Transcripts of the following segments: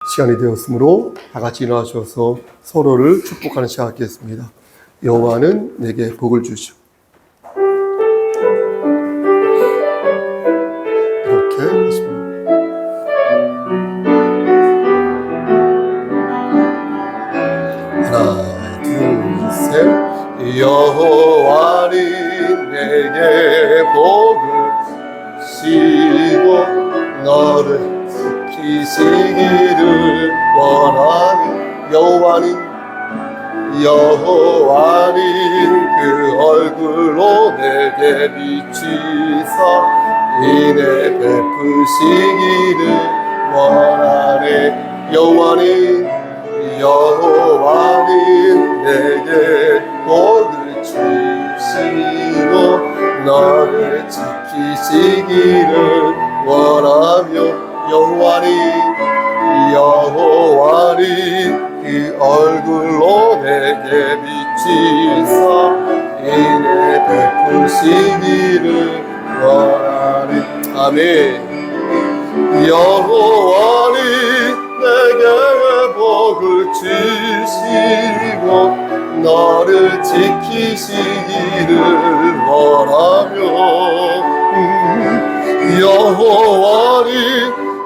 시간이 되었으므로 다 같이 일어나셔서 서로를 축복하는 시간 갖겠습니다. 여호와는 내게 복을 주시오. 이렇게 하십니다. 하나, 둘, 셋. 여호와는 내게 복을 주시고 너를 지키시기를 원하니 여호와는 그 얼굴로 내게 비치사 은혜 베푸시기를 원하네. 여호와는 내게 복을 주시고 너를 지키시기를 원하며 여호와는 그 얼굴로 내게 비치사 은혜 베푸시기를 원하네. 아멘. 여호와는 내게 복을 주시고 너를 지키시기를 원하며 여호와는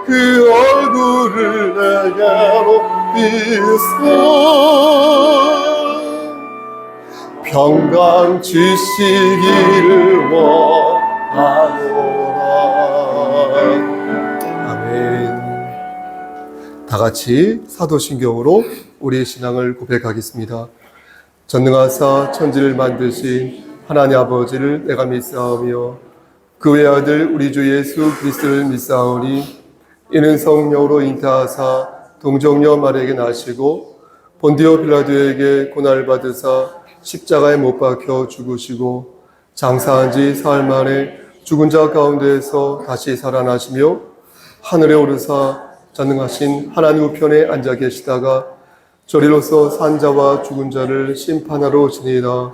그 얼굴을 내게로 비춰 평강 주시기를 원하노라. 아멘. 다 같이 사도신경으로 우리의 신앙을 고백하겠습니다. 전능하사 천지를 만드신 하나님 아버지를 내가 믿사오며 그 외아들 우리 주 예수 그리스도를 믿사오니 이는 성령으로 잉태하사 동정녀 마리아에게 나시고 본디오 빌라도에게 고난을 받으사 십자가에 못 박혀 죽으시고 장사한 지 사흘 만에 죽은 자 가운데에서 다시 살아나시며 하늘에 오르사 전능하신 하나님 우편에 앉아 계시다가 저리로서 산 자와 죽은 자를 심판하러 오시니이다.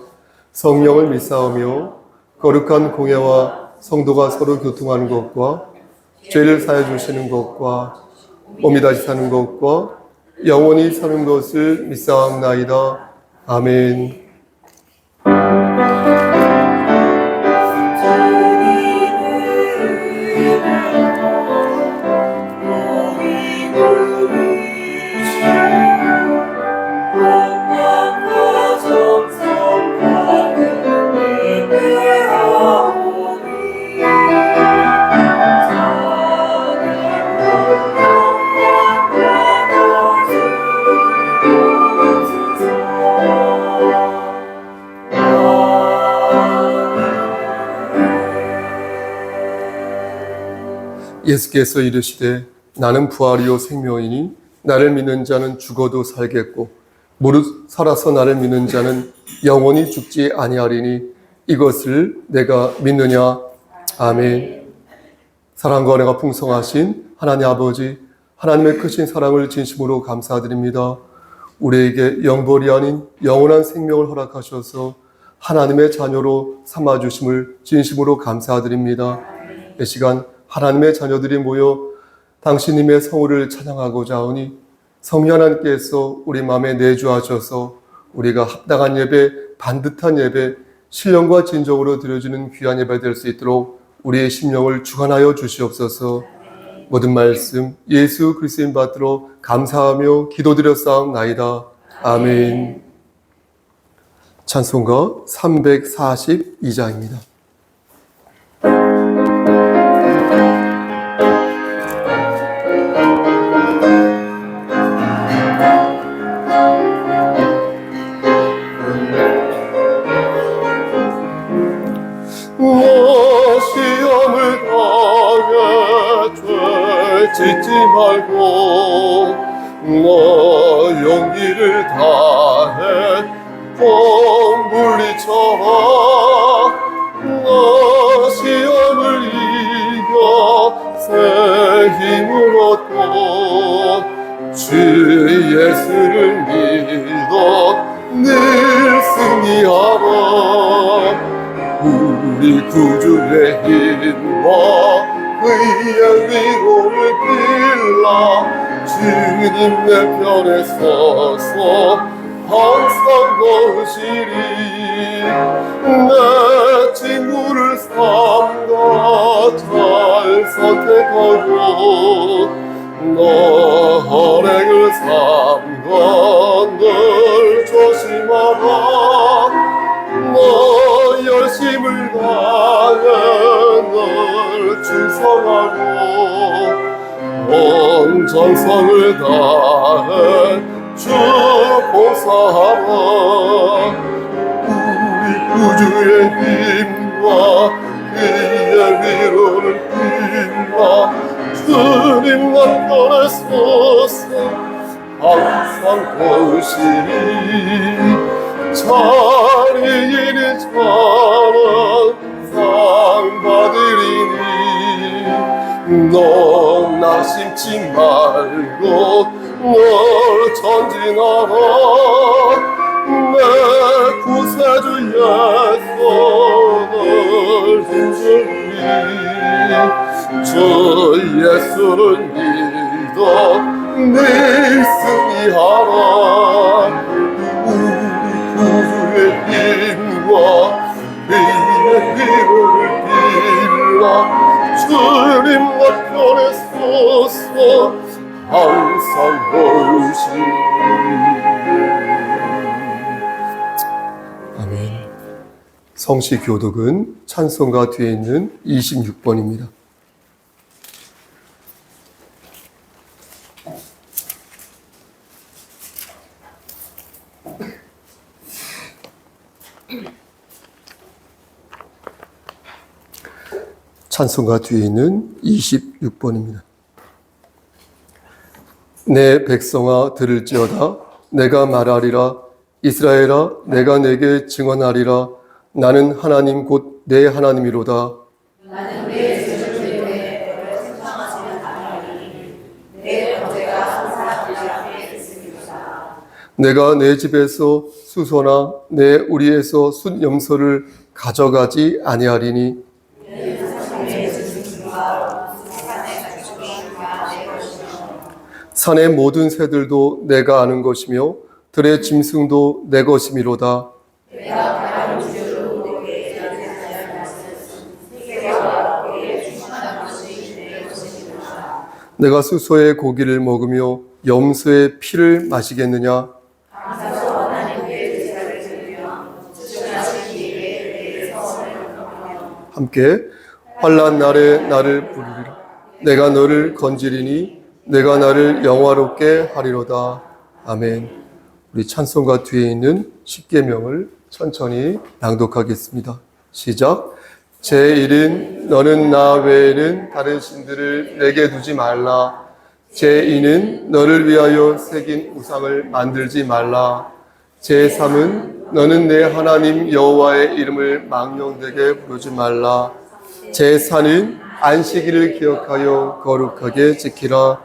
성령을 믿사오며 거룩한 공예와 성도가 서로 교통하는 것과 죄를 사해 주시는 것과 몸이 다시 사는 것과 영원히 사는 것을 믿사옵나이다. 아멘. 예수께서 이르시되 나는 부활이요 생명이니 나를 믿는 자는 죽어도 살겠고 무릇 살아서 나를 믿는 자는 영원히 죽지 아니하리니 이것을 내가 믿느냐. 아멘. 사랑과 은혜가 풍성하신 하나님 아버지, 하나님의 크신 사랑을 진심으로 감사드립니다. 우리에게 영벌이 아닌 영원한 생명을 허락하셔서 하나님의 자녀로 삼아주심을 진심으로 감사드립니다. 이 시간 하나님의 자녀들이 모여 당신님의 성호를 찬양하고자 하오니 성령 하나님께서 우리 마음에 내주하셔서 우리가 합당한 예배, 반듯한 예배, 신령과 진정으로 드려지는 귀한 예배 될 수 있도록 우리의 심령을 주관하여 주시옵소서. 모든 말씀 예수 그리스도인 받들어 감사하며 기도드렸사옵나이다. 아멘. 찬송가 342장입니다. 시험을 당해 죄 짓지 말고 너 용기를 다해 꼭 물리쳐라. 너 시험을 이겨 새 힘을 얻고 주 예수를 믿어 늘 승리하라. 우리 구주의 힘과 의의 위로를 빌라. 주 주님 내 편에 서서 항상 거시리 내 친구를 삼가 잘 선택하고 너 헌액을 삼가 늘 조심하라 너 열심을 다해 늘 충성하고 온 정성을 다해 주 봉사하라 우리 구주의 힘과 그의 위로를 빌라 주님 나 편에 서서 항상 거시리 자리이니 자랑 상 받으리니 너 낙심치 말고 널 전진하라 내 구세주 예수 널 힘주리 주 예수를 믿어 늘 승리하라 우리 구주의 힘과 그의 위로를 빌라 주님 나 편에 서서 항상 보시리 아멘. 성시 교독은 찬송가 뒤에 있는 26번입니다. 찬송가 뒤에 있는 26번입니다. 내 백성아 들을지어다 내가 말하리라 이스라엘아 내가 내게 증언하리라 나는 하나님 곧 내 하나님이로다. 나는 내 죄를 너를 성장하시는 하나님 내 범죄가 항상 내 앞에 있습니다. 내가 내 집에서 수소나 내 우리에서 숫염소를 가져가지 아니하리니 산의 모든 새들도 내가 아는 것이며 들의 짐승도 내 것이미로다. 내가 수소의 고기를 먹으며 염소의 피를 마시겠느냐? 함께 환난 날에 나를 부르리라. 내가 너를 건지리니 내가 나를 영화롭게 하리로다. 아멘. 우리 찬송가 뒤에 있는 십계명을 천천히 낭독하겠습니다. 시작. 제1은 너는 나 외에는 다른 신들을 내게 두지 말라. 제2는 너를 위하여 새긴 우상을 만들지 말라. 제3은 너는 내 하나님 여호와의 이름을 망령되게 부르지 말라. 제4는 안식일을 기억하여 거룩하게 지키라.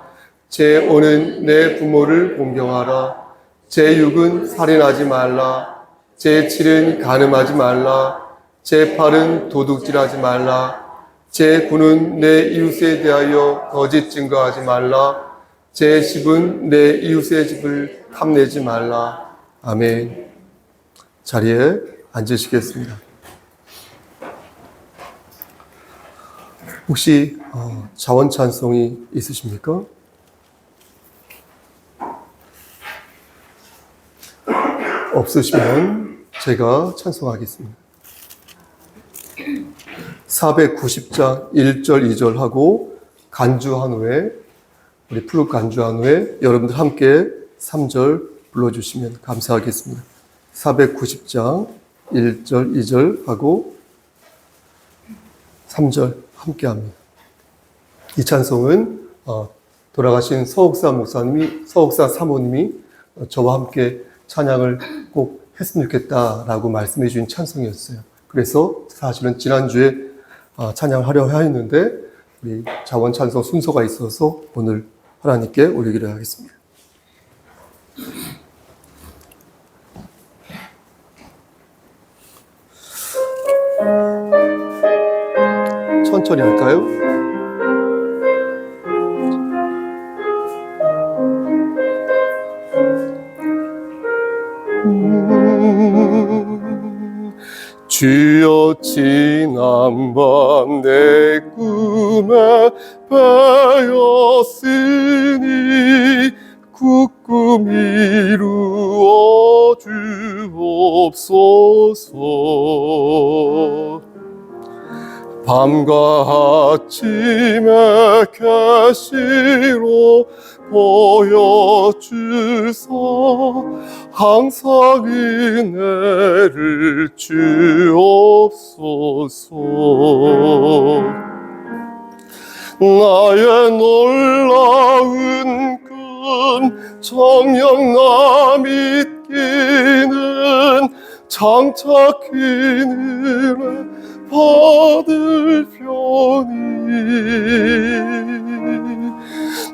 제5는 내 부모를 공경하라. 제6은 살인하지 말라. 제7은 간음하지 말라. 제8은 도둑질하지 말라. 제9는 내 이웃에 대하여 거짓 증거하지 말라. 제10은 내 이웃의 집을 탐내지 말라. 아멘. 자리에 앉으시겠습니다. 혹시 자원 찬송이 있으십니까? 없으시면 제가 찬송하겠습니다. 490장 1절 2절 하고 간주한 후에 우리 플룻 간주한 후에 여러분들 함께 3절 불러주시면 감사하겠습니다. 490장 1절 2절 하고 3절 함께 합니다. 이 찬송은 돌아가신 서옥사 사모님이 저와 함께 찬양을 꼭 했으면 좋겠다라고 말씀해 주신 찬송이었어요. 그래서 사실은 지난주에 찬양을 하려 했는데 우리 자원 찬송 순서가 있어서 오늘 하나님께 올리기로 하겠습니다. 천천히 할까요? 주여 지난밤 내 꿈에 배었으니 그 꿈 이루어 주옵소서. 밤과 아침에 계시로 보여주사 항상 은혜를 주옵소서. 나의 놀라운 금 정령 믿기는 장차 그 은혜 받을 편이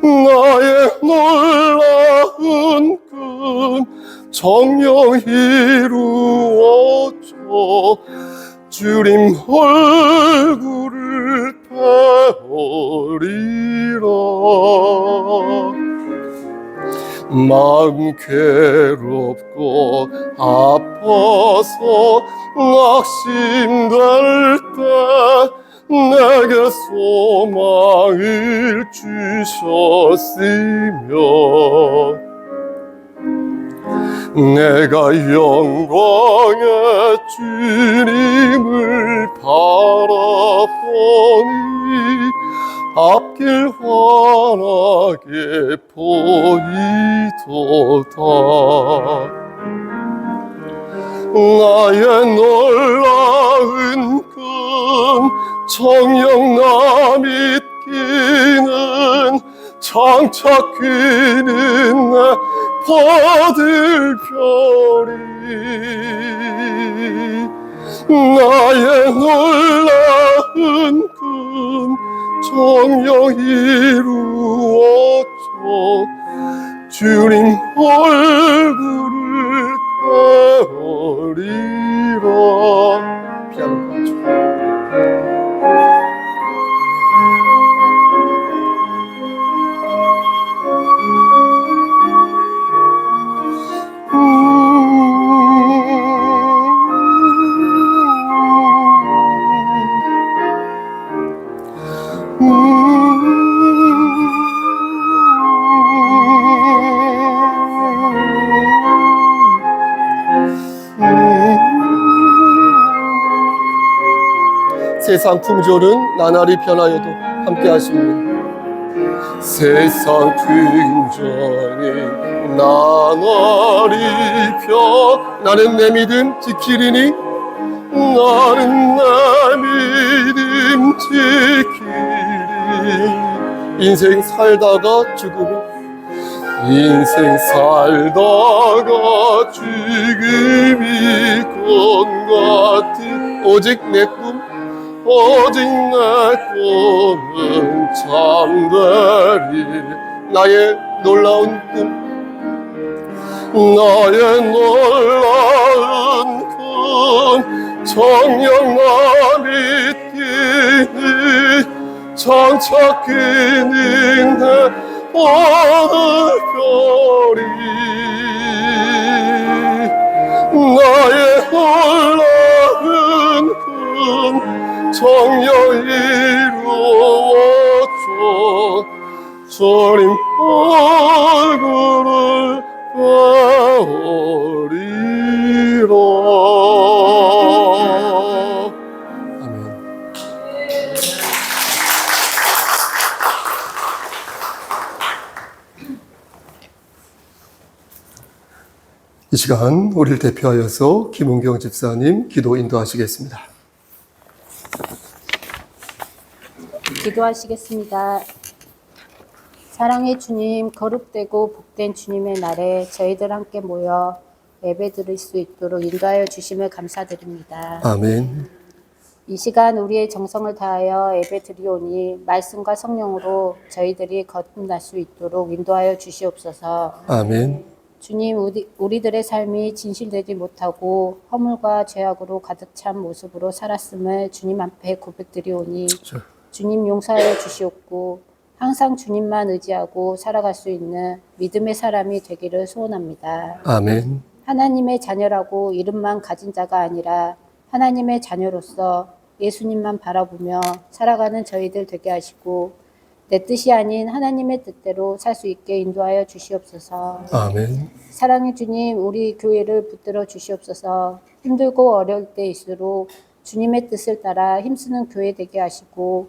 나의 놀라운 꿈 정령 이루어져 주님 얼굴을 배우리라. 마음 괴롭고 아파서 낙심될 때 내게 소망을 주셨으며 내가 영광의 주님을 바라보니 앞길 환하게 보이도다. 나의 놀라운 금 정령 나 믿기는 장차 그는 내 받을 별이 나의 놀라운 금 정령 이루어져 주님 얼굴을 배우리라. 피아노 가죠. 세상 풍조는 나날이 변하여도 함께 하시는 세상 풍조는 나날이 나는 내 믿음 지키리니 나는 내 믿음 지키리. 인생 살다가 죽으면 인생 살다가 죽음이 것 같은 오직 내 꿈 오직 내 꿈은 참되리. 나의 놀라운 꿈 나의 놀라운 꿈 정녕 나 믿기니 장차 그는 내 어느 별이 나의 놀라운 꿈 정녕 이루어져 주님 얼굴을 배우리라. 아멘. 이 시간 우리를 대표하여서 김은경 집사님 기도 인도하시겠습니다. 기도하시겠습니다. 사랑의 주님, 거룩되고 복된 주님의 날에 저희들 함께 모여 예배 드릴 수 있도록 인도하여 주심을 감사드립니다. 아멘. 이 시간 우리의 정성을 다하여 예배 드리오니 말씀과 성령으로 저희들이 거듭날 수 있도록 인도하여 주시옵소서. 아멘. 주님, 우리들의 삶이 진실되지 못하고 허물과 죄악으로 가득 찬 모습으로 살았음을 주님 앞에 고백드리오니 주님 용서하여 주시옵고 항상 주님만 의지하고 살아갈 수 있는 믿음의 사람이 되기를 소원합니다. 아멘. 하나님의 자녀라고 이름만 가진 자가 아니라 하나님의 자녀로서 예수님만 바라보며 살아가는 저희들 되게 하시고 내 뜻이 아닌 하나님의 뜻대로 살 수 있게 인도하여 주시옵소서. 아멘. 사랑의 주님, 우리 교회를 붙들어 주시옵소서. 힘들고 어려울 때일수록 주님의 뜻을 따라 힘쓰는 교회 되게 하시고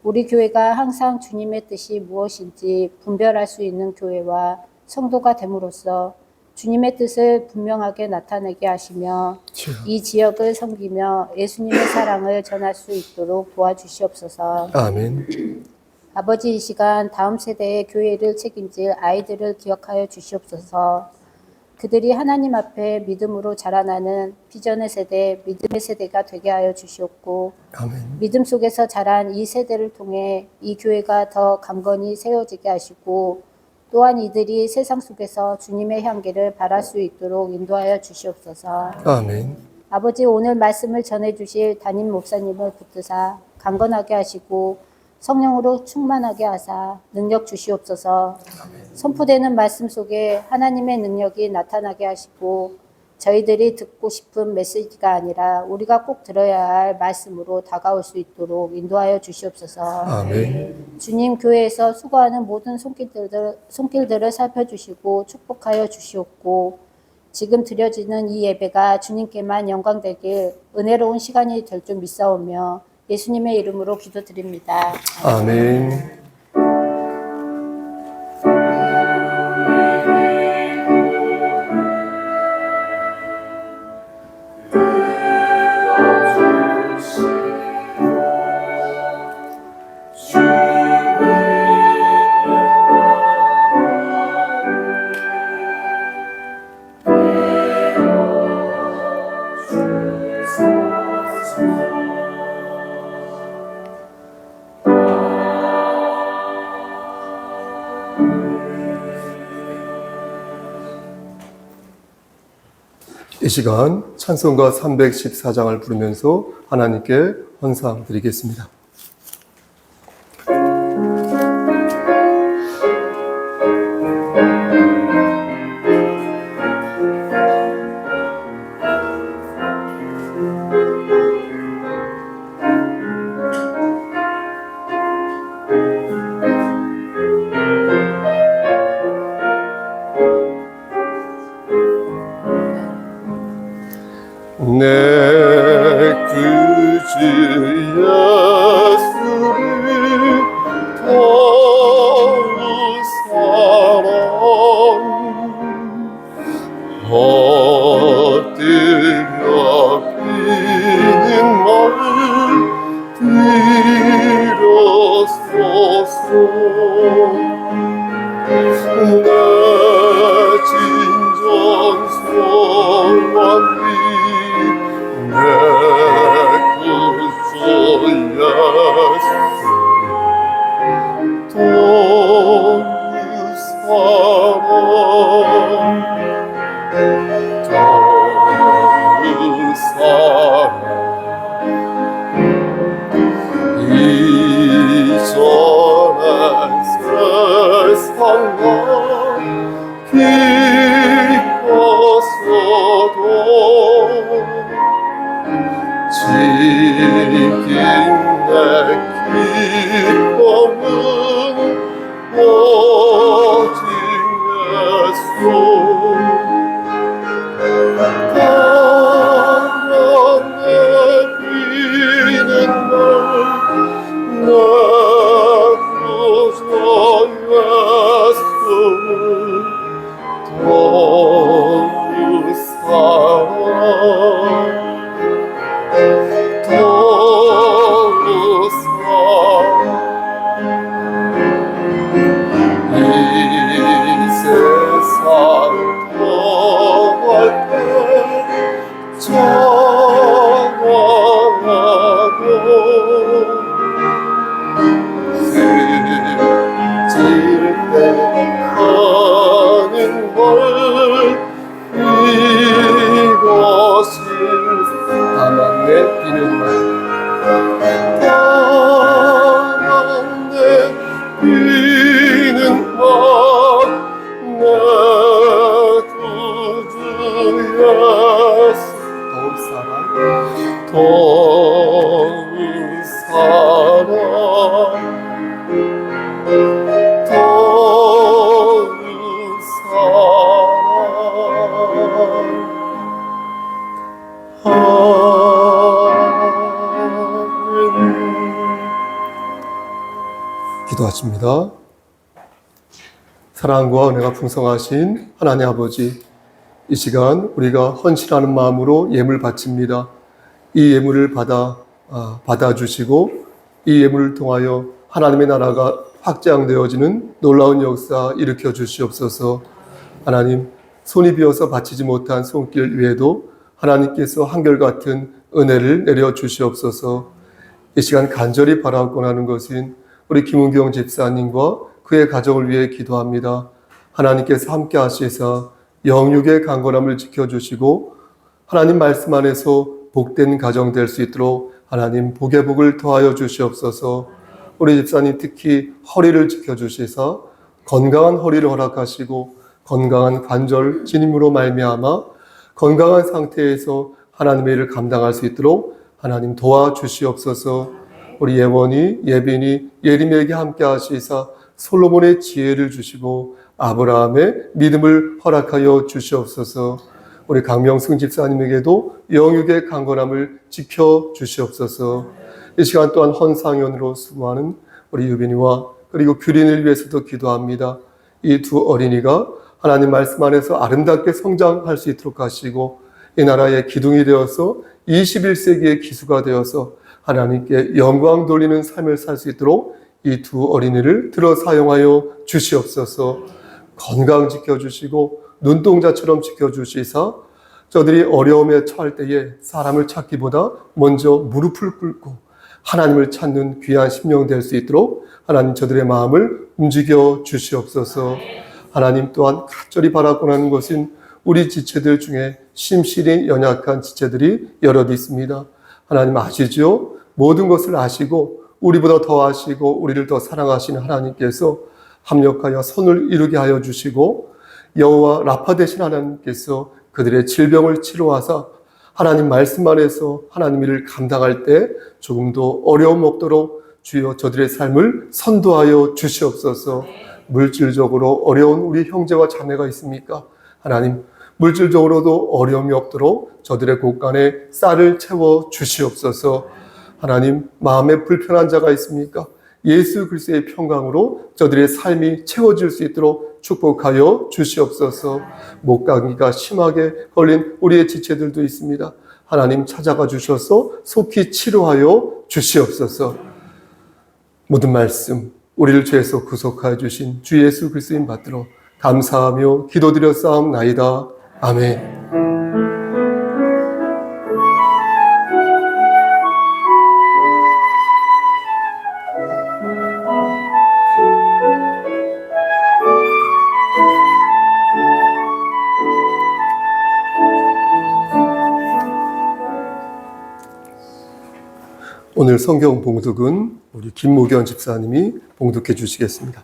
우리 교회가 항상 주님의 뜻이 무엇인지 분별할 수 있는 교회와 성도가 됨으로써 주님의 뜻을 분명하게 나타내게 하시며 이 지역을 섬기며 예수님의 사랑을 전할 수 있도록 도와주시옵소서. 아멘. 아버지, 이 시간 다음 세대의 교회를 책임질 아이들을 기억하여 주시옵소서. 그들이 하나님 앞에 믿음으로 자라나는 비전의 세대, 믿음의 세대가 되게 하여 주시옵고 아멘. 믿음 속에서 자란 이 세대를 통해 이 교회가 더 강건히 세워지게 하시고 또한 이들이 세상 속에서 주님의 향기를 발할 수 있도록 인도하여 주시옵소서. 아멘. 아버지, 오늘 말씀을 전해주실 담임 목사님을 붙드사 강건하게 하시고 성령으로 충만하게 하사 능력 주시옵소서. 선포되는 말씀 속에 하나님의 능력이 나타나게 하시고 저희들이 듣고 싶은 메시지가 아니라 우리가 꼭 들어야 할 말씀으로 다가올 수 있도록 인도하여 주시옵소서. 아멘. 주님, 교회에서 수고하는 모든 손길들을 살펴주시고 축복하여 주시옵고 지금 드려지는 이 예배가 주님께만 영광되길 은혜로운 시간이 될 줄 믿사오며 예수님의 이름으로 기도드립니다. 아멘. 이 시간 찬송가 314장을 부르면서 하나님께 헌상 드리겠습니다. 내 구주 예수를 더욱 사랑 헛되려 비는 말 들었소서. 내 진정 소원이 내 구주 예수 더욱 사랑 더욱 사랑 이전의 세상과 기뻤어도 지긴 내 기쁨은 오직 예수. 바람에 비는 날 내 구주 예수 더욱 사랑 더욱 사랑 이 세상 떠날 때 찬양하고 슬질 때 하는 걸 이것을 다만 내 비는 말 다만 내 비는 말 내 구주 예수 더욱 사랑 기도하십니다. 사랑과 은혜가 풍성하신 하나님 아버지, 이 시간 우리가 헌신하는 마음으로 예물 바칩니다. 이 예물을 받아주시고 이 예물을 통하여 하나님의 나라가 확장되어지는 놀라운 역사 일으켜 주시옵소서. 하나님, 손이 비어서 바치지 못한 손길 위에도 하나님께서 한결같은 은혜를 내려 주시옵소서. 이 시간 간절히 바라곤 하는 것은 우리 김은경 집사님과 그의 가정을 위해 기도합니다. 하나님께서 함께 하시사 영육의 강건함을 지켜주시고 하나님 말씀 안에서 복된 가정 될 수 있도록 하나님 복의 복을 더하여 주시옵소서. 우리 집사님 특히 허리를 지켜주시사 건강한 허리를 허락하시고 건강한 관절 진임으로 말미암아 건강한 상태에서 하나님의 일을 감당할 수 있도록 하나님 도와주시옵소서. 우리 예원이, 예빈이, 예림에게 함께 하시사 솔로몬의 지혜를 주시고 아브라함의 믿음을 허락하여 주시옵소서. 우리 강명승 집사님에게도 영육의 강건함을 지켜주시옵소서. 이 시간 또한 헌상연으로 수고하는 우리 유빈이와 그리고 규린을 위해서도 기도합니다. 이 두 어린이가 하나님 말씀 안에서 아름답게 성장할 수 있도록 하시고 이 나라의 기둥이 되어서 21세기의 기수가 되어서 하나님께 영광 돌리는 삶을 살 수 있도록 이 두 어린이를 들어 사용하여 주시옵소서. 건강 지켜주시고 눈동자처럼 지켜주시사 저들이 어려움에 처할 때에 사람을 찾기보다 먼저 무릎을 꿇고 하나님을 찾는 귀한 심령 될 수 있도록 하나님 저들의 마음을 움직여 주시옵소서. 하나님 또한 간절히 바라곤 하는 것은 우리 지체들 중에 심실히 연약한 지체들이 여럿 있습니다. 하나님 아시죠? 모든 것을 아시고 우리보다 더 아시고 우리를 더 사랑하시는 하나님께서 합력하여 선을 이루게 하여 주시고 여호와 라파 되신 하나님께서 그들의 질병을 치료하사 하나님 말씀 안에서 하나님 일을 감당할 때 조금도 어려움 없도록 주여 저들의 삶을 선도하여 주시옵소서. 물질적으로 어려운 우리 형제와 자매가 있습니까? 하나님 물질적으로도 어려움이 없도록 저들의 곳간에 쌀을 채워 주시옵소서. 하나님 마음에 불편한 자가 있습니까? 예수 그리스도의 평강으로 저들의 삶이 채워질 수 있도록 축복하여 주시옵소서. 목감기가 심하게 걸린 우리의 지체들도 있습니다. 하나님 찾아가 주셔서 속히 치료하여 주시옵소서. 모든 말씀 우리를 죄에서 구속하여 주신 주 예수 그리스도인 받들어 감사하며 기도드려 싸움나이다. 아멘. 오늘 성경 봉독은 우리 김모견 집사님이 봉독해 주시겠습니다.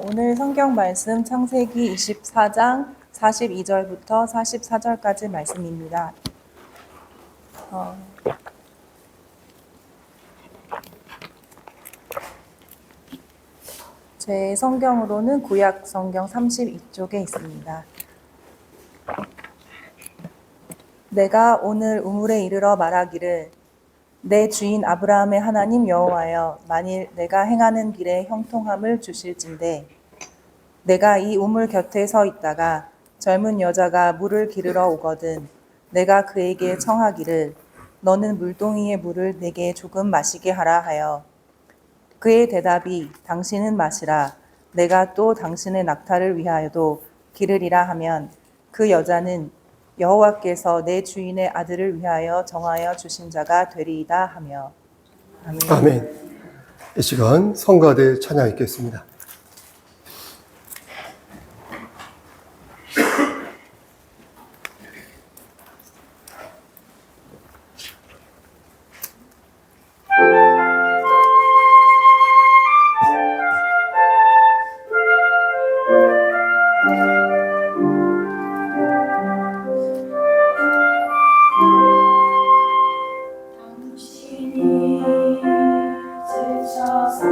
오늘 성경 말씀 창세기 24장 42절부터 44절까지 말씀입니다. 제 성경으로는 구약 성경 32쪽에 있습니다. 내가 오늘 우물에 이르러 말하기를 내 주인 아브라함의 하나님 여호와여, 만일 내가 행하는 길에 형통함을 주실진대 내가 이 우물 곁에 서 있다가 젊은 여자가 물을 기르러 오거든 내가 그에게 청하기를 너는 물동이의 물을 내게 조금 마시게 하라 하여 그의 대답이 당신은 마시라 내가 또 당신의 낙타를 위하여도 기르리라 하면 그 여자는 여호와께서 내 주인의 아들을 위하여 정하여 주신 자가 되리이다 하며. 아멘. 아멘. 이 시간 성가대 찬양 읽겠습니다. 당신이 지쳐서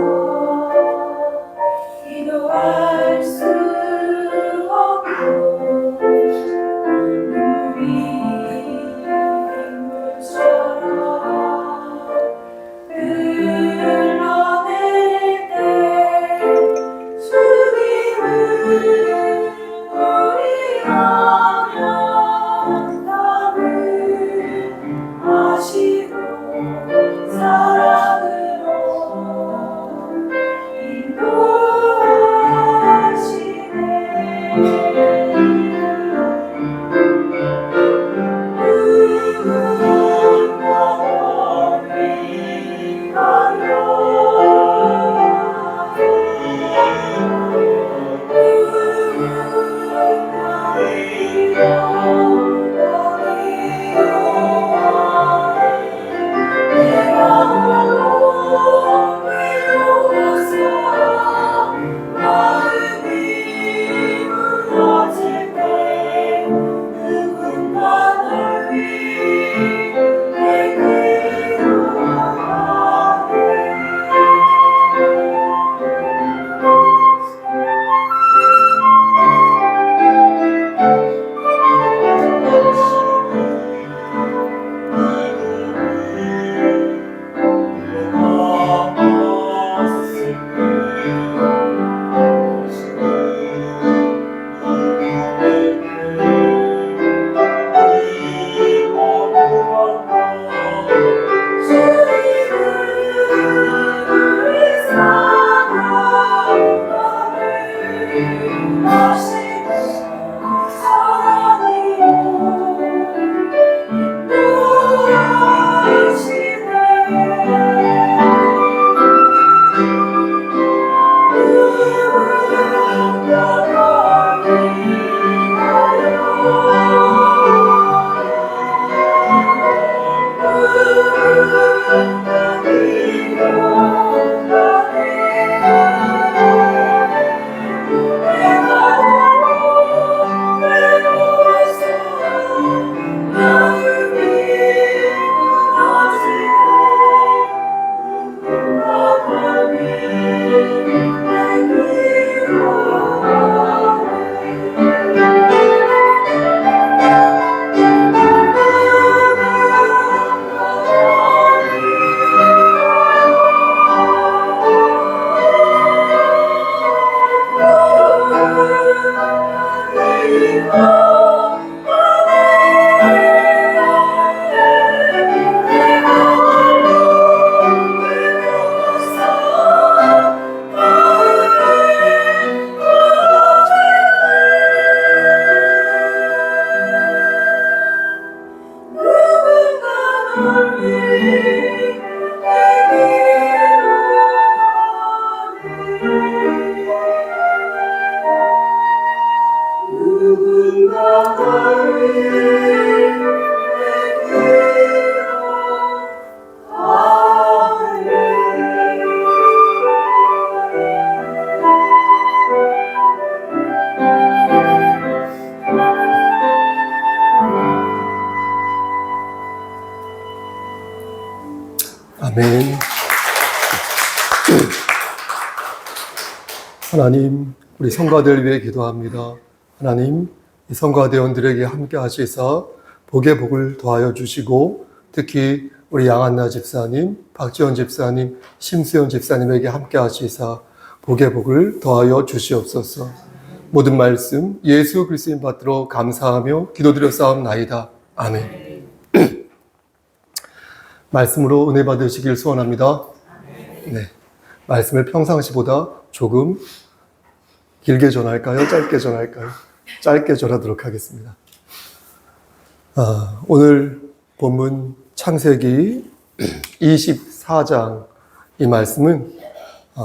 하나님, 우리 성가대를 위해 기도합니다. 하나님, 이 성가대원들에게 함께 하시사 복의 복을 더하여 주시고, 특히 우리 양한나 집사님, 박지원 집사님, 심수연 집사님에게 함께 하시사 복의 복을 더하여 주시옵소서. 모든 말씀 예수 그리스도인 받들어 감사하며 기도드려 싸움나이다. 아멘. 말씀으로 은혜 받으시길 소원합니다. 네, 말씀을 평상시보다 조금 길게 전할까요? 짧게 전할까요? 짧게 전하도록 하겠습니다. 오늘 본문 창세기 24장 이 말씀은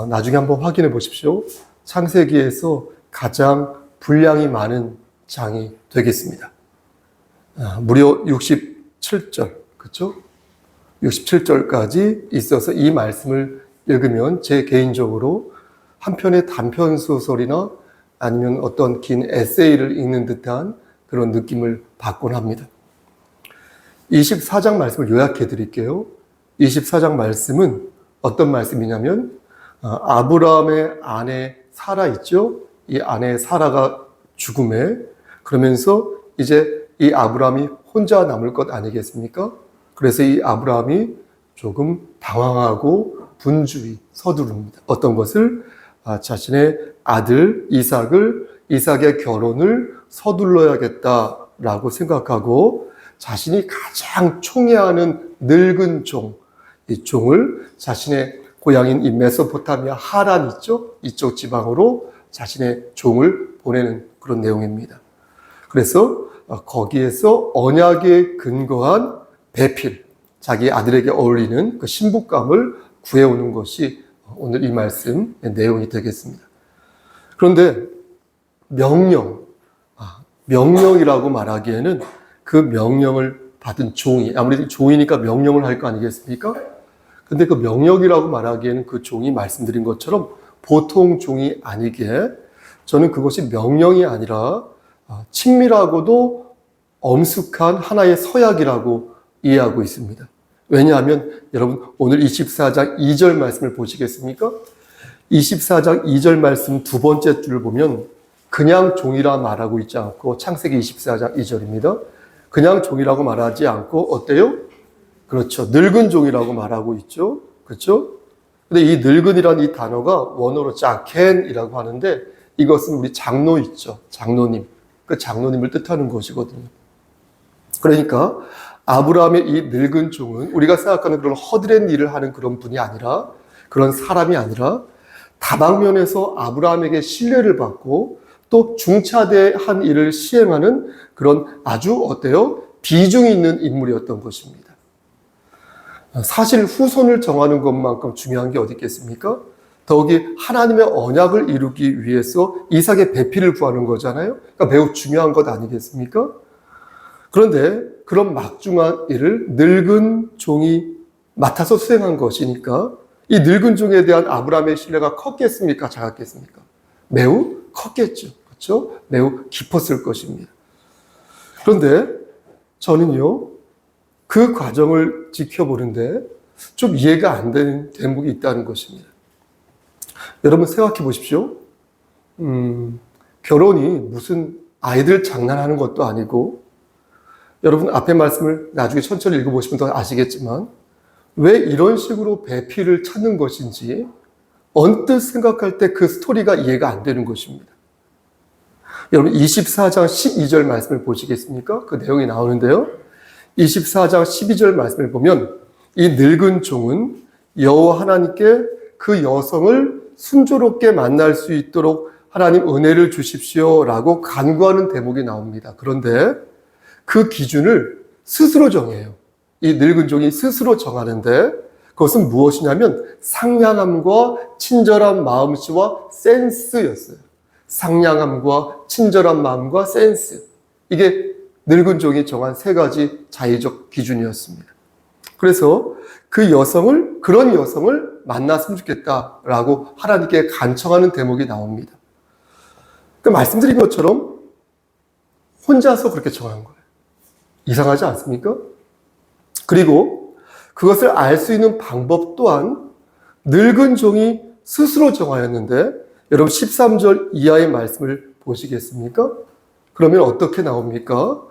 나중에 한번 확인해 보십시오. 창세기에서 가장 분량이 많은 장이 되겠습니다. 무려 67절, 그렇죠? 67절까지 있어서 이 말씀을 읽으면 제 개인적으로 한 편의 단편 소설이나 아니면 어떤 긴 에세이를 읽는 듯한 그런 느낌을 받곤 합니다. 24장 말씀을 요약해 드릴게요. 24장 말씀은 어떤 말씀이냐면 아브라함의 아내 사라 있죠? 이 아내 사라가 죽음에 그러면서 이제 이 아브라함이 혼자 남을 것 아니겠습니까? 그래서 이 아브라함이 조금 당황하고 분주히 서두릅니다. 어떤 것을? 자신의 아들 이삭의 결혼을 서둘러야겠다라고 생각하고 자신이 가장 총애하는 늙은 종, 이 종을 자신의 고향인 이 메소포타미아 하란 있죠? 이쪽 지방으로 자신의 종을 보내는 그런 내용입니다. 그래서 거기에서 언약에 근거한 배필, 자기 아들에게 어울리는 그 신부감을 구해오는 것이 오늘 이 말씀 내용이 되겠습니다. 그런데 명령이라고 말하기에는 그 명령을 받은 종이, 아무래도 종이니까 명령을 할 거 아니겠습니까? 근데 그 명령이라고 말하기에는 그 종이 말씀드린 것처럼 보통 종이 아니기에 저는 그것이 명령이 아니라 친밀하고도 엄숙한 하나의 서약이라고 이해하고 있습니다. 왜냐하면 여러분 오늘 24장 2절 말씀을 보시겠습니까? 24장 2절 말씀 두 번째 줄을 보면 그냥 종이라 말하고 있지 않고 창세기 24장 2절입니다. 그냥 종이라고 말하지 않고 어때요? 그렇죠. 늙은 종이라고 말하고 있죠. 그렇죠? 근데 이 늙은이라는 이 단어가 원어로 자켄이라고 하는데 이것은 우리 장로 있죠. 장로님. 그 장로님을 뜻하는 것이거든요. 그러니까 아브라함의 이 늙은 종은 우리가 생각하는 그런 허드렛 일을 하는 그런 분이 아니라 그런 사람이 아니라 다방면에서 아브라함에게 신뢰를 받고 또 중차대한 일을 시행하는 그런 아주 어때요? 비중이 있는 인물이었던 것입니다. 사실 후손을 정하는 것만큼 중요한 게 어디 있겠습니까? 더욱이 하나님의 언약을 이루기 위해서 이삭의 배필을 구하는 거잖아요. 그러니까 매우 중요한 것 아니겠습니까? 그런데 그런 막중한 일을 늙은 종이 맡아서 수행한 것이니까 이 늙은 종에 대한 아브라함의 신뢰가 컸겠습니까? 작았겠습니까? 매우 컸겠죠. 그렇죠? 매우 깊었을 것입니다. 그런데 저는요, 그 과정을 지켜보는데 좀 이해가 안 되는 대목이 있다는 것입니다. 여러분 생각해 보십시오. 결혼이 무슨 아이들 장난하는 것도 아니고 여러분 앞에 말씀을 나중에 천천히 읽어보시면 더 아시겠지만 왜 이런 식으로 배필을 찾는 것인지 언뜻 생각할 때 그 스토리가 이해가 안 되는 것입니다. 여러분 24장 12절 말씀을 보시겠습니까? 그 내용이 나오는데요. 24장 12절 말씀을 보면 이 늙은 종은 여호와 하나님께 그 여성을 순조롭게 만날 수 있도록 하나님 은혜를 주십시오라고 간구하는 대목이 나옵니다. 그런데 그 기준을 스스로 정해요. 이 늙은 종이 스스로 정하는데 그것은 무엇이냐면 상냥함과 친절한 마음씨와 센스였어요. 상냥함과 친절한 마음과 센스. 이게 늙은 종이 정한 세 가지 자의적 기준이었습니다. 그래서 그런 여성을 만났으면 좋겠다라고 하나님께 간청하는 대목이 나옵니다. 그 말씀드린 것처럼 혼자서 그렇게 정한 거예요. 이상하지 않습니까? 그리고 그것을 알 수 있는 방법 또한 늙은 종이 스스로 정하였는데 여러분 13절 이하의 말씀을 보시겠습니까? 그러면 어떻게 나옵니까?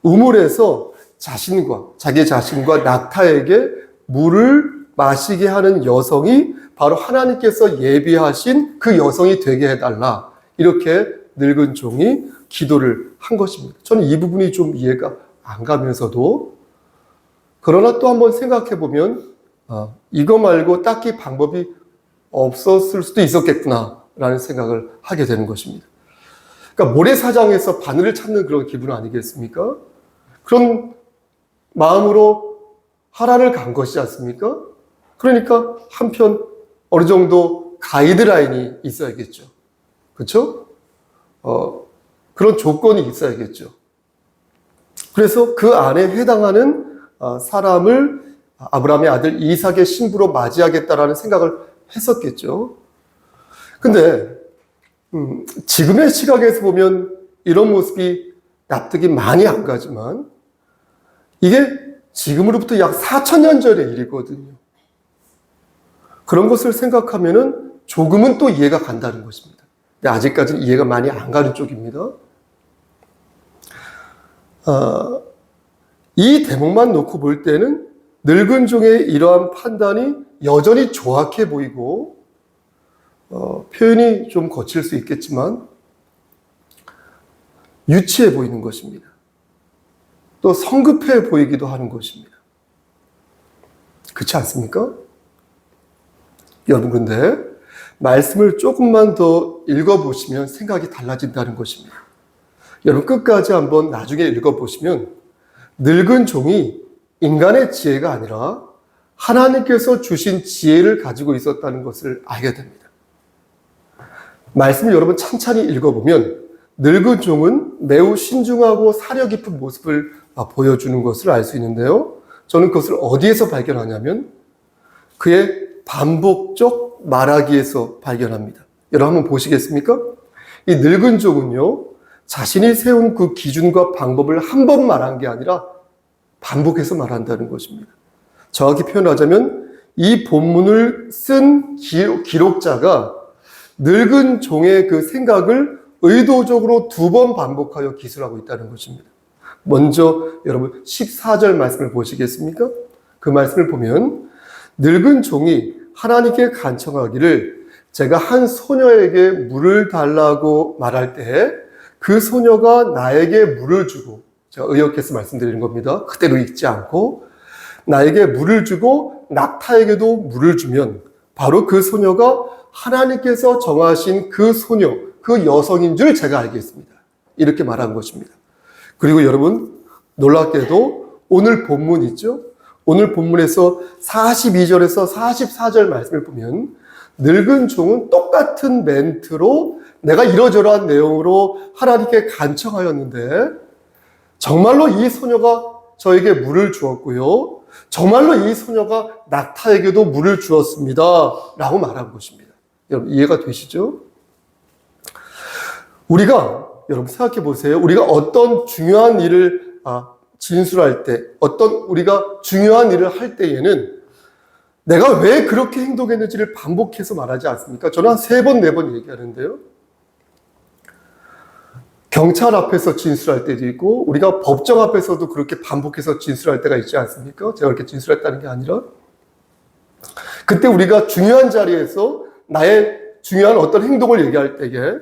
우물에서 자기 자신과 낙타에게 물을 마시게 하는 여성이 바로 하나님께서 예비하신 그 여성이 되게 해달라. 이렇게 늙은 종이 기도를 한 것입니다. 저는 이 부분이 좀 이해가 안 가면서도 그러나 또 한번 생각해 보면 이거 말고 딱히 방법이 없었을 수도 있었겠구나 라는 생각을 하게 되는 것입니다. 그러니까 모래사장에서 바늘을 찾는 그런 기분 아니겠습니까? 그런 마음으로 하란을 간 것이지 않습니까? 그러니까 한편 어느 정도 가이드라인이 있어야겠죠. 그렇죠? 그런 조건이 있어야겠죠. 그래서 그 안에 해당하는 사람을 아브라함의 아들 이삭의 신부로 맞이하겠다라는 생각을 했었겠죠. 근데 지금의 시각에서 보면 이런 모습이 납득이 많이 안 가지만 이게 지금으로부터 약 4,000년 전의 일이거든요. 그런 것을 생각하면은 조금은 또 이해가 간다는 것입니다. 근데 아직까지는 이해가 많이 안 가는 쪽입니다. 이 대목만 놓고 볼 때는 늙은 종의 이러한 판단이 여전히 조악해 보이고 표현이 좀 거칠 수 있겠지만 유치해 보이는 것입니다. 또 성급해 보이기도 하는 것입니다. 그렇지 않습니까? 여러분 그런데 말씀을 조금만 더 읽어보시면 생각이 달라진다는 것입니다. 여러분 끝까지 한번 나중에 읽어보시면 늙은 종이 인간의 지혜가 아니라 하나님께서 주신 지혜를 가지고 있었다는 것을 알게 됩니다. 말씀을 여러분 찬찬히 읽어보면 늙은 종은 매우 신중하고 사려 깊은 모습을 보여주는 것을 알 수 있는데요. 저는 그것을 어디에서 발견하냐면 그의 반복적 말하기에서 발견합니다. 여러분 한번 보시겠습니까? 이 늙은 종은요, 자신이 세운 그 기준과 방법을 한 번 말한 게 아니라 반복해서 말한다는 것입니다. 정확히 표현하자면 이 본문을 쓴 기록자가 늙은 종의 그 생각을 의도적으로 2번 반복하여 기술하고 있다는 것입니다. 먼저 여러분 14절 말씀을 보시겠습니까? 그 말씀을 보면 늙은 종이 하나님께 간청하기를 제가 한 소녀에게 물을 달라고 말할 때 그 소녀가 나에게 물을 주고, 제가 의역해서 말씀드리는 겁니다. 그대로 읽지 않고 나에게 물을 주고 낙타에게도 물을 주면 바로 그 소녀가 하나님께서 정하신 그 소녀, 그 여성인 줄 제가 알겠습니다. 이렇게 말한 것입니다. 그리고 여러분 놀랍게도 오늘 본문 있죠? 오늘 본문에서 42절에서 44절 말씀을 보면 늙은 종은 똑같은 멘트로 내가 이러저러한 내용으로 하나님께 간청하였는데 정말로 이 소녀가 저에게 물을 주었고요. 정말로 이 소녀가 낙타에게도 물을 주었습니다. 라고 말한 것입니다. 여러분 이해가 되시죠? 우리가 여러분 생각해 보세요. 우리가 어떤 중요한 일을 진술할 때, 우리가 중요한 일을 할 때에는 내가 왜 그렇게 행동했는지를 반복해서 말하지 않습니까? 저는 한 3번, 4번 얘기하는데요. 경찰 앞에서 진술할 때도 있고, 우리가 법정 앞에서도 그렇게 반복해서 진술할 때가 있지 않습니까? 제가 그렇게 진술했다는 게 아니라. 그때 우리가 중요한 자리에서 나의 중요한 어떤 행동을 얘기할 때에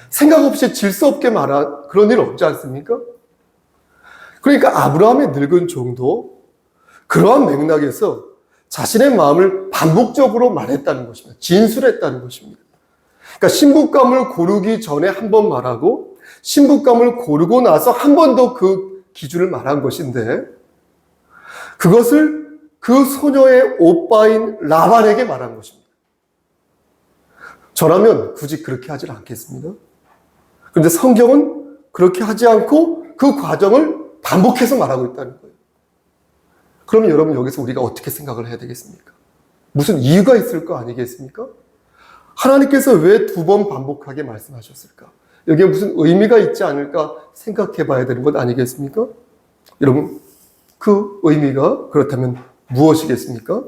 생각 없이 질서 없게 말한 그런 일 없지 않습니까? 그러니까 아브라함의 늙은 종도 그러한 맥락에서 자신의 마음을 반복적으로 말했다는 것입니다. 진술했다는 것입니다. 그러니까 신부감을 고르기 전에 한 번 말하고 신부감을 고르고 나서 한 번 더 그 기준을 말한 것인데 그것을 그 소녀의 오빠인 라반에게 말한 것입니다. 저라면 굳이 그렇게 하질 않겠습니다. 그런데 성경은 그렇게 하지 않고 그 과정을 반복해서 말하고 있다는 거예요. 그러면 여러분 여기서 우리가 어떻게 생각을 해야 되겠습니까? 무슨 이유가 있을 거 아니겠습니까? 하나님께서 왜 2번 반복하게 말씀하셨을까? 여기에 무슨 의미가 있지 않을까 생각해 봐야 되는 것 아니겠습니까? 여러분 그 의미가 그렇다면 무엇이겠습니까?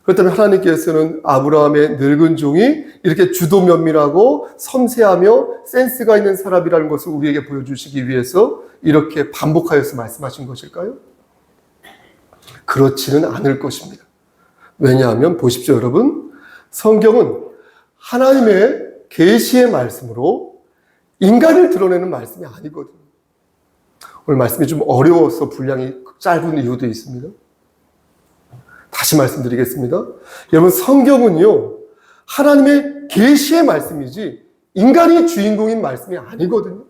그렇다면 하나님께서는 아브라함의 늙은 종이 이렇게 주도 면밀하고 섬세하며 센스가 있는 사람이라는 것을 우리에게 보여주시기 위해서 이렇게 반복하여서 말씀하신 것일까요? 그렇지는 않을 것입니다. 왜냐하면 보십시오, 여러분. 성경은 하나님의 계시의 말씀으로 인간을 드러내는 말씀이 아니거든요. 오늘 말씀이 좀 어려워서 분량이 짧은 이유도 있습니다. 다시 말씀드리겠습니다. 여러분, 성경은요, 하나님의 계시의 말씀이지 인간이 주인공인 말씀이 아니거든요.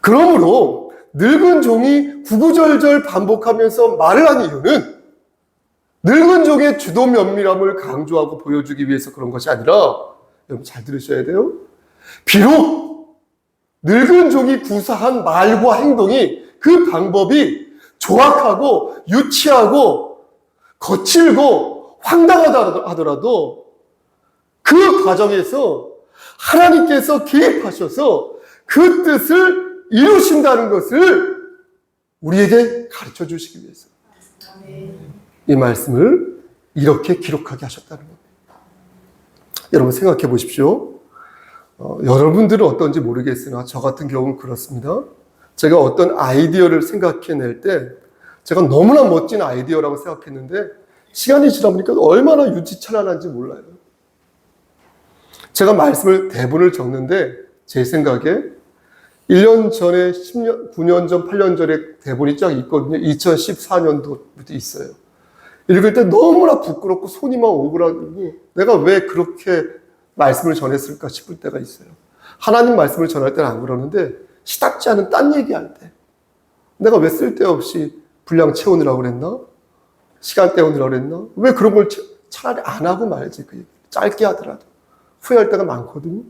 그러므로 늙은 종이 구구절절 반복하면서 말을 한 이유는 늙은 종의 주도 면밀함을 강조하고 보여주기 위해서 그런 것이 아니라, 여러분 잘 들으셔야 돼요. 비록 늙은 종이 구사한 말과 행동이, 그 방법이 조악하고 유치하고 거칠고 황당하다 하더라도 그 과정에서 하나님께서 개입하셔서 그 뜻을 이루신다는 것을 우리에게 가르쳐 주시기 위해서 이 말씀을 이렇게 기록하게 하셨다는 겁니다. 여러분 생각해 보십시오. 여러분들은 어떤지 모르겠으나 저 같은 경우는 그렇습니다. 제가 어떤 아이디어를 생각해낼 때 제가 너무나 멋진 아이디어라고 생각했는데 시간이 지나보니까 얼마나 유치찬란한지 몰라요. 제가 대본을 적는데 제 생각에 1년 전에 9년 전, 8년 전에 대본이 쫙 있거든요. 2014년도부터 있어요. 읽을 때 너무나 부끄럽고 손이 막 오그라들고 내가 왜 그렇게 말씀을 전했을까 싶을 때가 있어요. 하나님 말씀을 전할 때는 안 그러는데 시답지 않은 딴 얘기할 때 내가 왜 쓸데없이 분량 채우느라고 그랬나? 시간 때우느라고 그랬나? 왜 그런 걸 차라리 안 하고 말지. 그 얘기. 짧게 하더라도 후회할 때가 많거든요.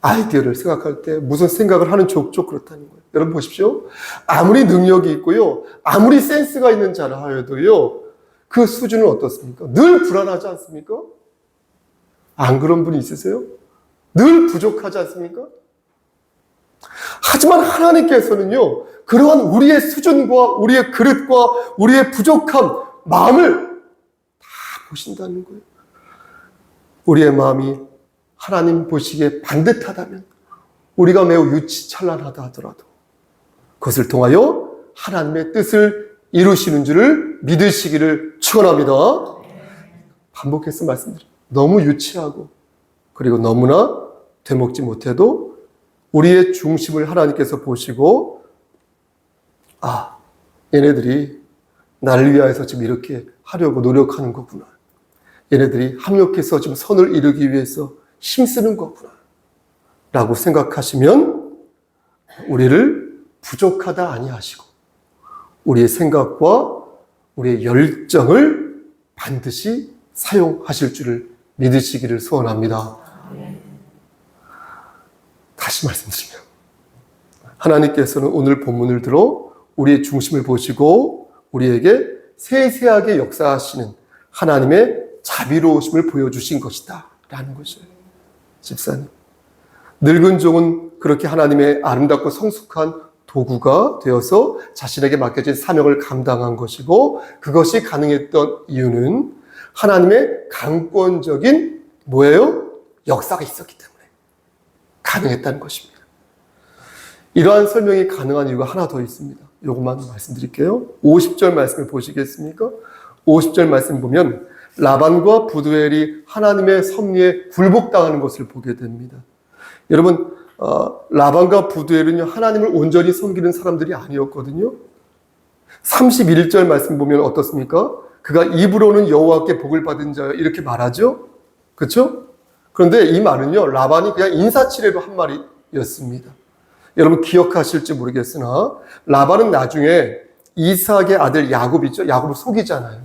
아이디어를 생각할 때 무슨 생각을 하는 족족 그렇다는 거예요. 여러분 보십시오. 아무리 능력이 있고요, 아무리 센스가 있는 자라 하여도요, 그 수준은 어떻습니까? 늘 불안하지 않습니까? 안 그런 분이 있으세요? 늘 부족하지 않습니까? 하지만 하나님께서는요, 그러한 우리의 수준과 우리의 그릇과 우리의 부족한 마음을 다 보신다는 거예요. 우리의 마음이 하나님 보시기에 반듯하다면, 우리가 매우 유치찬란하다 하더라도 그것을 통하여 하나님의 뜻을 이루시는 줄을 믿으시기를 축원합니다. 반복해서 말씀드립니다. 너무 유치하고 그리고 너무나 되먹지 못해도 우리의 중심을 하나님께서 보시고, 아, 얘네들이 나를 위하여서 지금 이렇게 하려고 노력하는 거구나. 얘네들이 합력해서 지금 선을 이루기 위해서 힘쓰는 거구나. 라고 생각하시면 우리를 부족하다 아니하시고 우리의 생각과 우리의 열정을 반드시 사용하실 줄을 믿으시기를 소원합니다. 다시 말씀드리면 하나님께서는 오늘 본문을 들어 우리의 중심을 보시고 우리에게 세세하게 역사하시는 하나님의 자비로우심을 보여주신 것이다 라는 것이에요. 집사님, 늙은 종은 그렇게 하나님의 아름답고 성숙한 도구가 되어서 자신에게 맡겨진 사명을 감당한 것이고, 그것이 가능했던 이유는 하나님의 강권적인 뭐예요? 역사가 있었기 때문에 가능했다는 것입니다. 이러한 설명이 가능한 이유가 하나 더 있습니다. 이것만 말씀드릴게요. 50절 말씀을 보시겠습니까? 50절 말씀 보면 라반과 부두엘이 하나님의 섭리에 굴복당하는 것을 보게 됩니다. 여러분, 라반과 부두엘은요, 하나님을 온전히 섬기는 사람들이 아니었거든요. 31절 말씀 보면 어떻습니까? 그가 입으로는 여호와께 복을 받은 자여 이렇게 말하죠. 그렇죠? 그런데 이 말은요, 라반이 그냥 인사치레로 한 말이었습니다. 여러분 기억하실지 모르겠으나 라반은 나중에 이삭의 아들 야곱이죠. 야곱을 속이잖아요.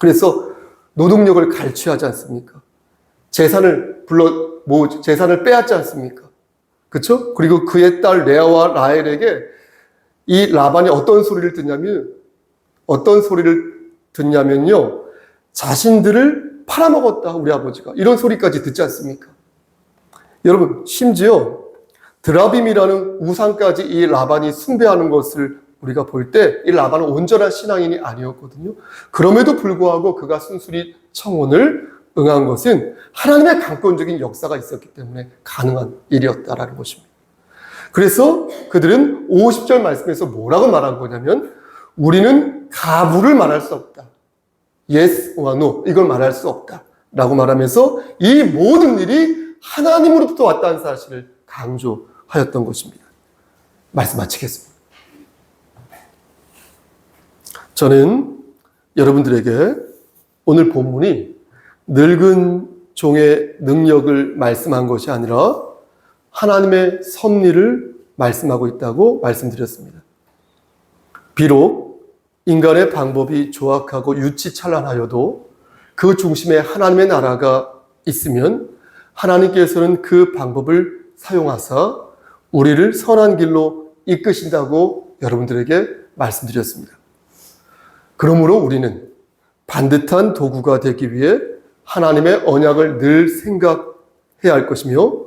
그래서 노동력을 갈취하지 않습니까? 재산을 빼앗지 않습니까? 그렇죠? 그리고 그의 딸 레아와 라헬에게 이 라반이 어떤 소리를 듣냐면요, 자신들을 팔아먹었다 우리 아버지가, 이런 소리까지 듣지 않습니까? 여러분 심지어 드라빔이라는 우상까지 이 라반이 숭배하는 것을 우리가 볼 때 이 라반은 온전한 신앙인이 아니었거든요. 그럼에도 불구하고 그가 순순히 청혼을 응한 것은 하나님의 강권적인 역사가 있었기 때문에 가능한 일이었다라는 것입니다. 그래서 그들은 50절 말씀에서 뭐라고 말한 거냐면 우리는 가부를 말할 수 없다. Yes와 No 이걸 말할 수 없다. 라고 말하면서 이 모든 일이 하나님으로부터 왔다는 사실을 강조하였던 것입니다. 말씀 마치겠습니다. 저는 여러분들에게 오늘 본문이 늙은 종의 능력을 말씀한 것이 아니라 하나님의 섭리를 말씀하고 있다고 말씀드렸습니다. 비록 인간의 방법이 조악하고 유치찬란하여도 그 중심에 하나님의 나라가 있으면 하나님께서는 그 방법을 사용하사 우리를 선한 길로 이끄신다고 여러분들에게 말씀드렸습니다. 그러므로 우리는 반듯한 도구가 되기 위해 하나님의 언약을 늘 생각해야 할 것이며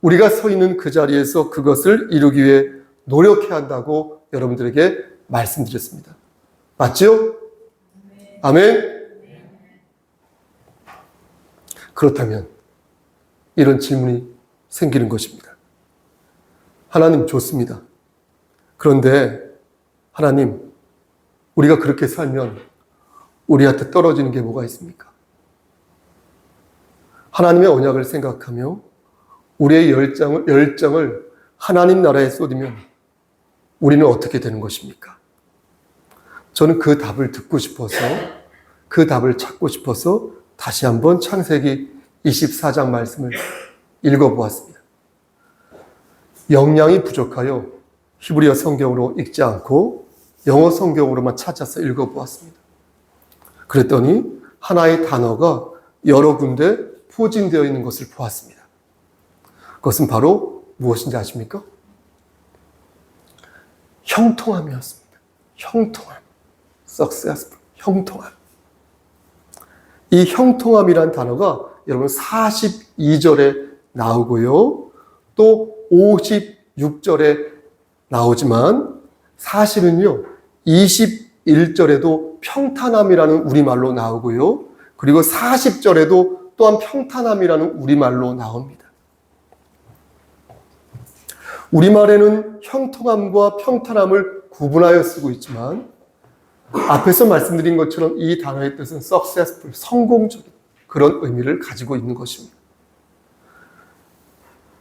우리가 서 있는 그 자리에서 그것을 이루기 위해 노력해야 한다고 여러분들에게 말씀드렸습니다. 맞죠? 아멘? 그렇다면 이런 질문이 생기는 것입니다. 하나님 좋습니다. 그런데 하나님, 우리가 그렇게 살면 우리한테 떨어지는 게 뭐가 있습니까? 하나님의 언약을 생각하며 우리의 열정을 하나님 나라에 쏟으면 우리는 어떻게 되는 것입니까? 저는 그 답을 듣고 싶어서 그 답을 찾고 싶어서 다시 한번 창세기 24장 말씀을 읽어보았습니다. 역량이 부족하여 히브리어 성경으로 읽지 않고 영어 성경으로만 찾아서 읽어보았습니다. 그랬더니 하나의 단어가 여러 군데 포진되어 있는 것을 보았습니다. 그것은 바로 무엇인지 아십니까? 형통함이었습니다. 형통함. successful. 형통함. 이 형통함이란 단어가 여러분 42절에 나오고요. 또 56절에 나오지만 사실은요. 21절에도 평탄함이라는 우리말로 나오고요. 그리고 40절에도 또한 평탄함이라는 우리말로 나옵니다. 우리말에는 형통함과 평탄함을 구분하여 쓰고 있지만 앞에서 말씀드린 것처럼 이 단어의 뜻은 successful, 성공적인 그런 의미를 가지고 있는 것입니다.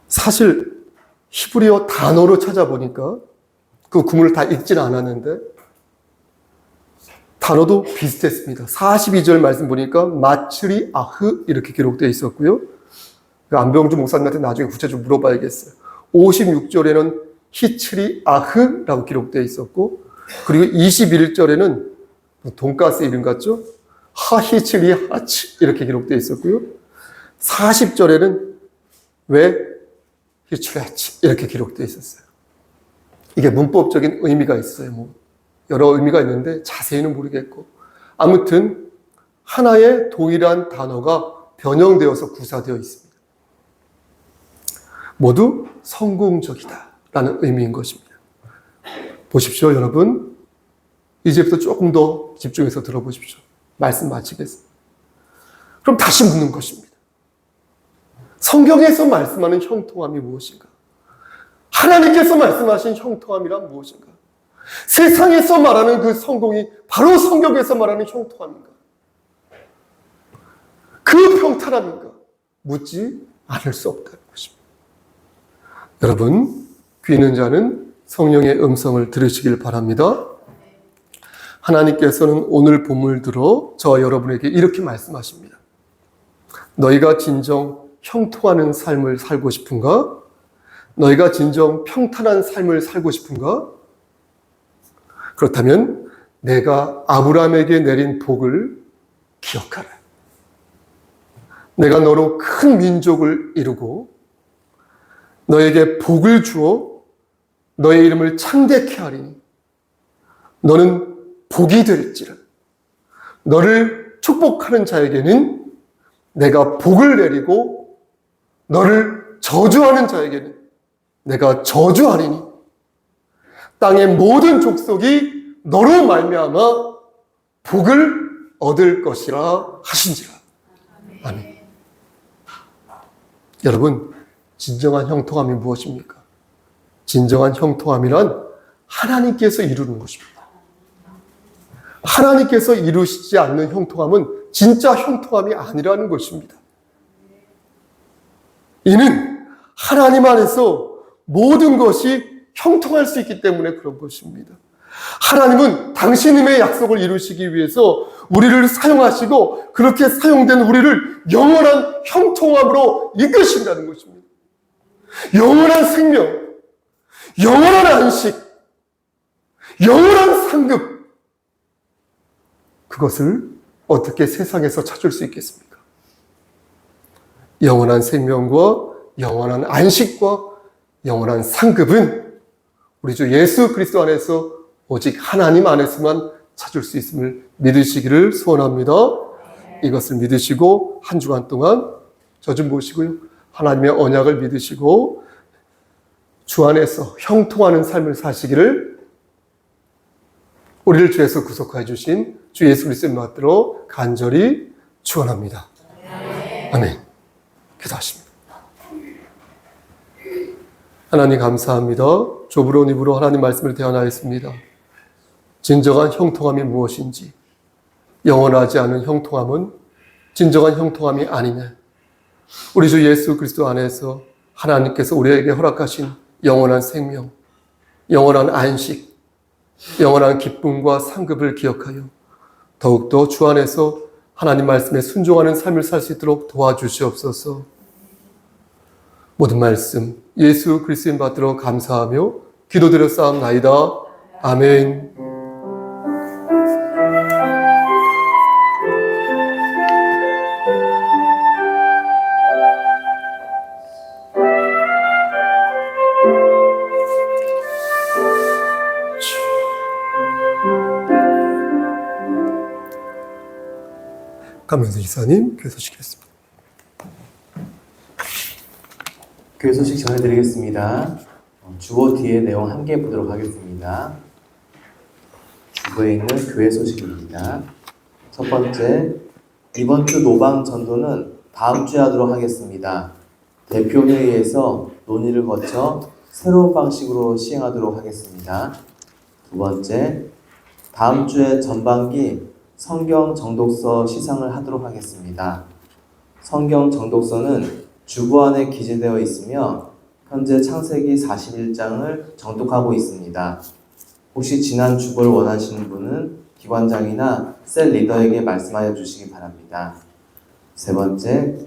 사실 히브리어 단어로 찾아보니까 그 구문을 다 읽지는 않았는데 단어도 비슷했습니다. 42절 말씀 보니까 마츠리 아흐 이렇게 기록되어 있었고요. 안병주 목사님한테 나중에 구체적으로 물어봐야겠어요. 56절에는 히츠리 아흐라고 기록되어 있었고 그리고 21절에는 돈가스 이름 같죠? 하히츠리 하치 이렇게 기록되어 있었고요. 40절에는 왜 히츠리 하치 이렇게 기록되어 있었어요. 이게 문법적인 의미가 있어요. 뭐 여러 의미가 있는데 자세히는 모르겠고 아무튼 하나의 동일한 단어가 변형되어서 구사되어 있습니다. 모두 성공적이다라는 의미인 것입니다. 보십시오, 여러분. 이제부터 조금 더 집중해서 들어보십시오. 말씀 마치겠습니다. 그럼 다시 묻는 것입니다. 성경에서 말씀하는 형통함이 무엇인가? 하나님께서 말씀하신 형통함이란 무엇인가? 세상에서 말하는 그 성공이 바로 성경에서 말하는 형통함인가? 그 평탄함인가? 묻지 않을 수 없다는 것입니다. 여러분, 귀 있는 자는 성령의 음성을 들으시길 바랍니다. 하나님께서는 오늘 본문을 들어 저와 여러분에게 이렇게 말씀하십니다. 너희가 진정 형통하는 삶을 살고 싶은가? 너희가 진정 평탄한 삶을 살고 싶은가? 그렇다면 내가 아브라함에게 내린 복을 기억하라. 내가 너로 큰 민족을 이루고 너에게 복을 주어 너의 이름을 창대케 하리니 너는 복이 될지라. 너를 축복하는 자에게는 내가 복을 내리고 너를 저주하는 자에게는 내가 저주하리니 땅의 모든 족속이 너로 말미암아 복을 얻을 것이라 하신지라. 아멘. 여러분, 진정한 형통함이 무엇입니까? 진정한 형통함이란 하나님께서 이루는 것입니다. 하나님께서 이루시지 않는 형통함은 진짜 형통함이 아니라는 것입니다. 이는 하나님 안에서 모든 것이 형통할 수 있기 때문에 그런 것입니다. 하나님은 당신님의 약속을 이루시기 위해서 우리를 사용하시고 그렇게 사용된 우리를 영원한 형통함으로 이끄신다는 것입니다. 영원한 생명, 영원한 안식, 영원한 상급, 그것을 어떻게 세상에서 찾을 수 있겠습니까? 영원한 생명과 영원한 안식과 영원한 상급은 우리 주 예수 그리스도 안에서 오직 하나님 안에서만 찾을 수 있음을 믿으시기를 소원합니다. 이것을 믿으시고 한 주간 동안 저 좀 보시고요. 하나님의 언약을 믿으시고 주 안에서 형통하는 삶을 사시기를 우리를 주에서 구속하여 주신 주 예수 그리스도의 받들어 간절히 축원합니다. 아멘. 기도하십니다. 하나님 감사합니다. 좁은 입으로 하나님 말씀을 대언하였습니다. 진정한 형통함이 무엇인지, 영원하지 않은 형통함은 진정한 형통함이 아니냐. 우리 주 예수 그리스도 안에서 하나님께서 우리에게 허락하신 영원한 생명, 영원한 안식, 영원한 기쁨과 상급을 기억하여 더욱더 주 안에서 하나님 말씀에 순종하는 삶을 살 수 있도록 도와주시옵소서. 모든 말씀 예수 그리스도인 받들어 감사하며 기도드려 싸움나이다. 아멘. 감명수 기사님 교회 소식이었습니다. 교회 소식 전해드리겠습니다. 주보 뒤에 내용 함께 보도록 하겠습니다. 주보에 있는 교회 소식입니다. 첫 번째, 이번 주 노방 전도는 다음 주에 하도록 하겠습니다. 대표회의에서 논의를 거쳐 새로운 방식으로 시행하도록 하겠습니다. 두 번째, 다음 주에 전반기 성경 정독서 시상을 하도록 하겠습니다. 성경 정독서는 주보안에 기재되어 있으며 현재 창세기 41장을 정독하고 있습니다. 혹시 지난 주보를 원하시는 분은 기관장이나 셀 리더에게 말씀하여 주시기 바랍니다. 세 번째,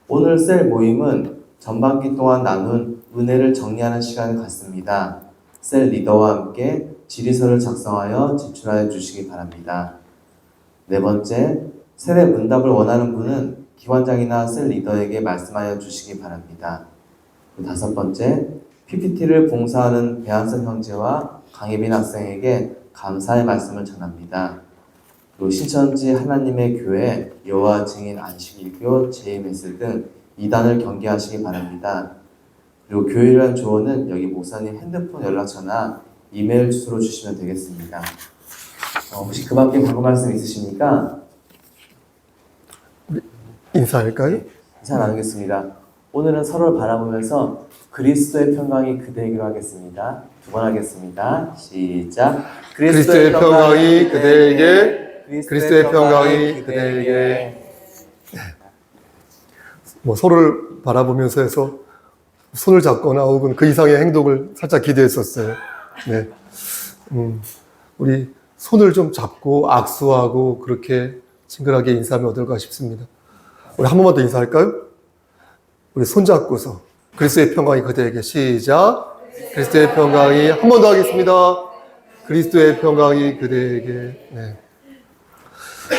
오늘 셀 모임은 전반기 동안 나눈 은혜를 정리하는 시간을 갖습니다. 셀 리더와 함께 질의서를 작성하여 제출하여 주시기 바랍니다. 네 번째, 세례 문답을 원하는 분은 기관장이나 셀 리더에게 말씀하여 주시기 바랍니다. 다섯 번째, PPT를 봉사하는 배한선 형제와 강혜빈 학생에게 감사의 말씀을 전합니다. 그리고 신천지 하나님의 교회, 여호와 증인 안식일교, JMS 등 2단을 경계하시기 바랍니다. 그리고 교회를 위한 조언은 여기 목사님 핸드폰 연락처나 이메일 주소로 주시면 되겠습니다. 혹시 그 밖에 궁금한 말씀 있으십니까? 인사할까요? 인사 나누겠습니다. 오늘은 서로를 바라보면서 그리스도의 평강이 그대에게로 하겠습니다. 두 번 하겠습니다. 시작. 그리스도의 평강이 그대에게, 그리스도의 평강이 그대에게. 서로를 바라보면서 해서 손을 잡거나 혹은 그 이상의 행동을 살짝 기대했었어요. 네. 우리 손을 좀 잡고 악수하고 그렇게 친근하게 인사하면 어떨까 싶습니다. 우리 한 번만 더 인사할까요? 우리 손 잡고서 그리스도의 평강이 그대에게. 시작. 그리스도의 평강이. 한 번 더 하겠습니다. 그리스도의 평강이 그대에게. 네.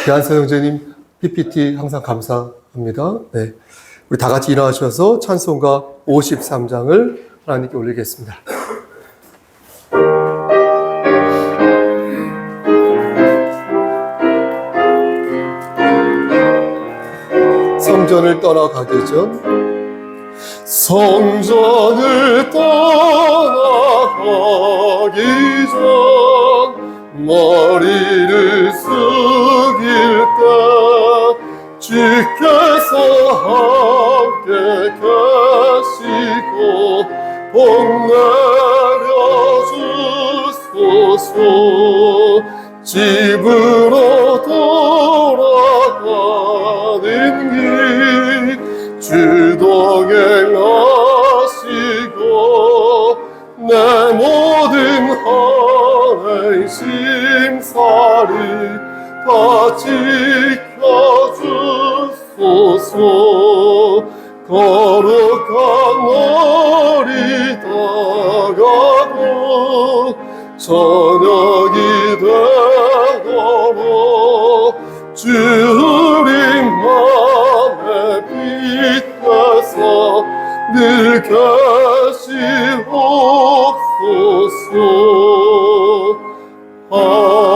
배한서 형제님 PPT 항상 감사합니다. 네. 우리 다 같이 일어나셔서 찬송가 53장을 하나님께 올리겠습니다. 성전을 떠나가기 전 성전을 떠나가기 전 머리를 숙일 때 주께서 함께 계시고 복 내려주소서. 집으로 돌아가는 길 주동행하시고 내 모든 헌행 심사리 다 지켜주소서. 거룩한 날이 다가고 저녁이 되도록 주 우리 맘에 빛나서 늘 계시옵소서. 아멘.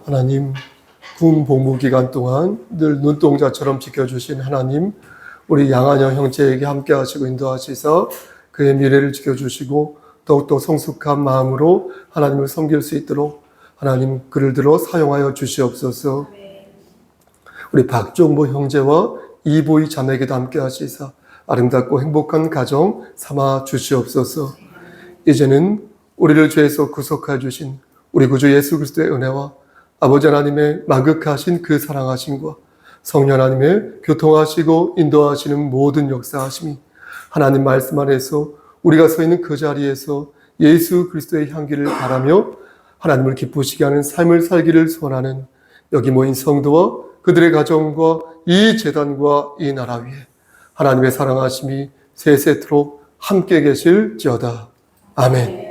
하나님, 군 복무 기간 동안 늘 눈동자처럼 지켜주신 하나님, 우리 양한영 형제에게 함께 하시고 인도하시사 그의 미래를 지켜주시고 더욱더 성숙한 마음으로 하나님을 섬길 수 있도록 하나님 그를 들어 사용하여 주시옵소서. 우리 박종보 형제와 이보희 자매에게도 함께 하시사 아름답고 행복한 가정 삼아 주시옵소서. 이제는 우리를 죄에서 구속하여 주신 우리 구주 예수 그리스도의 은혜와 아버지 하나님의 만극하신 그 사랑하심과 성령 하나님의 교통하시고 인도하시는 모든 역사하심이 하나님 말씀 안에서 우리가 서 있는 그 자리에서 예수 그리스도의 향기를 바라며 하나님을 기쁘시게 하는 삶을 살기를 소원하는 여기 모인 성도와 그들의 가정과 이 재단과 이 나라 위에 하나님의 사랑하심이 세세토록 함께 계실지어다. 아멘.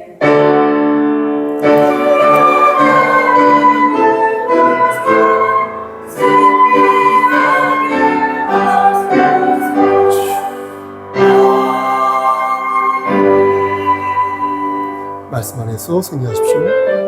말씀 안에서 승리하십시오.